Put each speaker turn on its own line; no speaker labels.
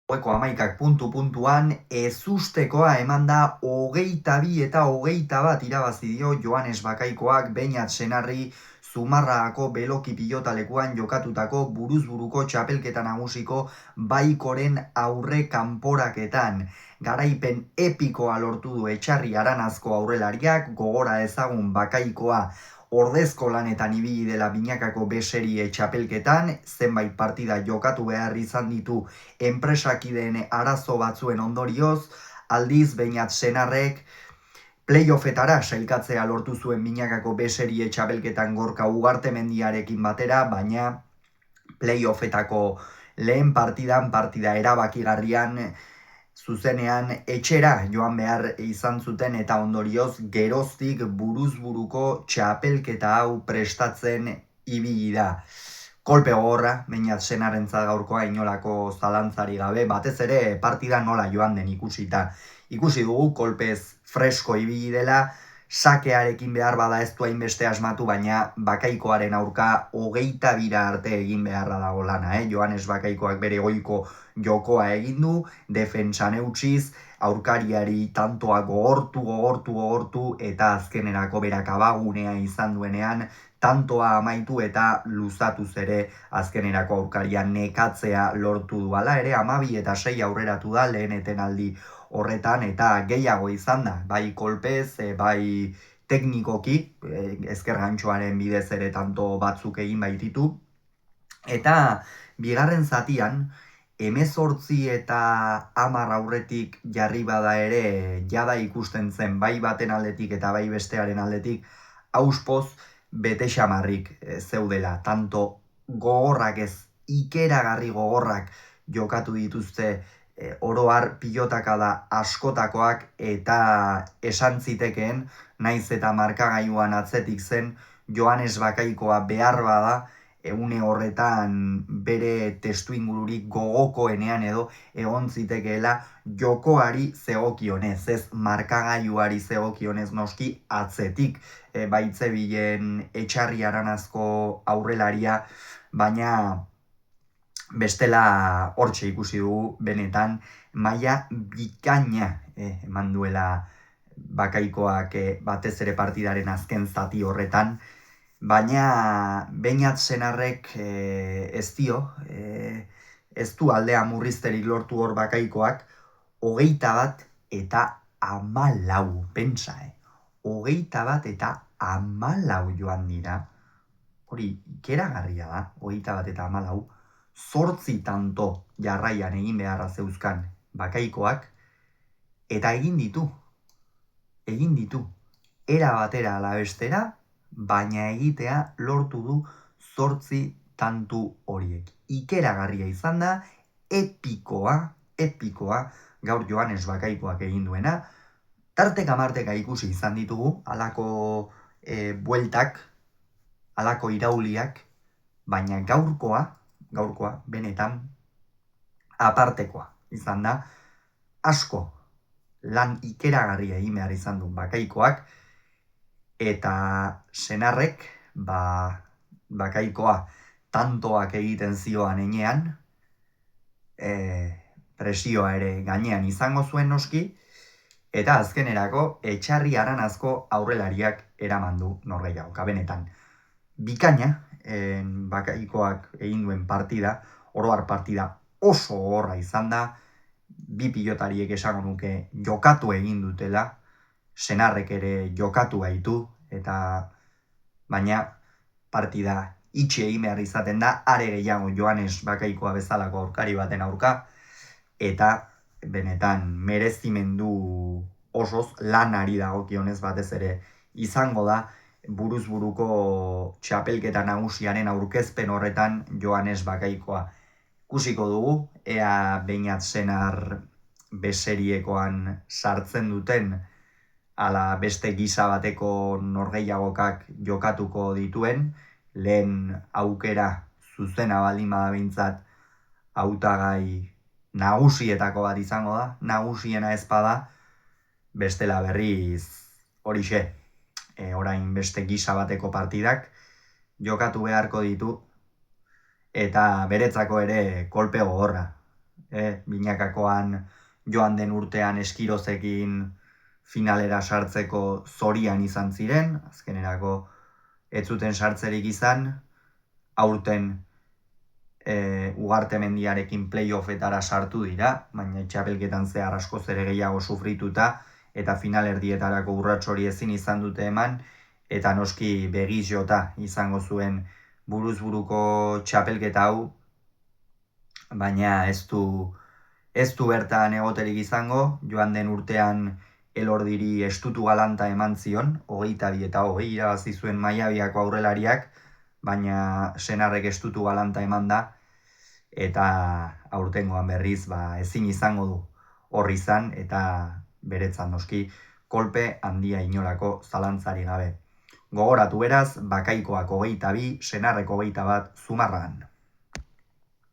Goiko 11 puntuan ezustekoa eman da 22 eta 21 irabazi dio Joanes Bakaikoak Beñat Senarri Zumarragako Beloki pilotalekuan jokatutako buruz-buruko txapelketa nagusiko Baikoren aurre kanporaketan. Garaipen epikoa lortu du Etxarri Aranazko aurrelariak, gogora ezagun Bakaikoa ordezko lanetan ibili dela binakako B-serie txapelketan, zenbait partida jokatu behar izan ditu enpresakideen arazo batzuen ondorioz, aldiz Beñat Senarrek playoffetara sailkatzea lortu zuen binakako B-serie txapelketan Gorka Ugartemendiarekin batera, baina playoffetako lehen partida erabakigarrian zuzenean etxera joan behar izan zuten eta ondorioz geroztik buruz-buruko txapelketa hau prestatzen ibili da. Kolpe gogorra, Beñat Senarrentzat gaurkoa inolako zalantzari gabe, batez ere partida nola joan den ikusita. Ikusi dugu kolpez fresko ibili dela, sakearekin behar bada ez du hainbeste asmatu, baina Bakaikoaren aurka 22 arte egin beharra dago lana. Joanes Bakaikoak bere goiko jokoa egin du, defentsan eutsiz, aurkariari tantoa gogortu eta azkenerako berak abagunea izan duenean, tantoa amaitu eta luzatuz ere azkenerako aurkaria nekatzea lortu du. Hala ere 12 eta 6 aurreratu da lehen etenaldi horretan eta gehiago izan da, bai kolpez, bai teknikoki, ezker gantxoaren bidez ere tanto batzuk egin baititu. Eta bigarren zatian, 18 eta 10 aurretik jarri bada ere jada ikusten zen, bai baten aldetik eta bai bestearen aldetik, auspoz bete xamarrik zeudela, tanto gogorrak ez, ikeragarri gogorrak jokatu dituzte oroar pilotaka da askotakoak eta esan zitekeen, naiz eta markagailuan atzetik zen, Joanes Bakaikoa behar bada, une horretan bere testuingururik gogokoenean edo egon zitekeela jokoari zegokionez, ez markagailuari zegokionez noski atzetik baitzebilen Etxarri Aranazko aurrelaria, baina bestela hortxe ikusi dugu benetan maila bikaina eman duela Bakaikoak batez ere partidaren azken zati horretan, baina Beñat Senarrek ez du aldea murrizterik lortu hor Bakaikoak, 21 eta 14, pentsa, 21 eta 14 joan dira, hori ikeragarria da, 21 eta 14, 8 tanto jarraian egin beharra zeuzkan Bakaikoak, eta egin ditu, era batera ala bestera, baina egitea lortu du 8 tantu horiek. Ikeragarria izan da, epikoa, gaur Joanes Bakaikoak egin duena, tarteka-marteka ikusi izan ditugu, halako bueltak, halako irauliak, baina gaurkoa benetan apartekoa izan da, asko lan ikeragarria egin behar izan du Bakaikoak, eta Senarrek Bakaikoa tantoak egiten zioan enean, presioa ere gainean izango zuen noski, eta azkenerako Etxarri Aranazko aurrelariak eraman du norgehiagoka. Benetan bikaina Bakaikoak egin duen partida, oroar partida oso gogorra izan da, bi pilotariek esango nuke jokatu egin dutela, Senarrek ere jokatu gaitu, eta baina partida itxi egin behar izaten da, are gehiago Joanes Bakaikoa bezalako aurkari baten aurka, eta benetan merezimendu osoz lanari dagokionez batez ere izango da buruz-buruko txapelketa nagusiaren aurkezpen horretan Joanes Bakaikoa. Ikusiko dugu, ea Beñat Senar beseriekoan sartzen duten, ala beste gisa bateko norgehiagokak jokatuko dituen, lehen aukera zuzena baldin bada behintzat hautagai nagusietako bat izango da, nagusiena ez bada, bestela berriz horixe, orain beste gisa bateko partidak jokatu beharko ditu, eta beretzako ere kolpe gogorra. binakakoan joan den urtean Eskirozekin finalera sartzeko zorian izan ziren, azkenerako ez zuten sartzerik izan, aurten Ugarte Mendiarekin playoffetara sartu dira, baina txapelketan zehar askoz ere gehiago sufrituta, eta finalerdietarako urrats hori ezin izan dute eman, eta noski begiz jota izango zuen buruz-buruko txapelketa hau, baina ez du bertan egoterik izango, joan den urtean Elordiri estutu galanta eman zion, 22 eta 20 irabazi zuen Maiabiako aurrelariak, baina senarrek estutu galanta eman da, eta aurtengoan berriz ezin izango du hor izan, eta beretzat noski kolpe handia inolako zalantzari gabe. Gogoratu beraz, Bakaikoak 22, senarrek 21 Zumarragan.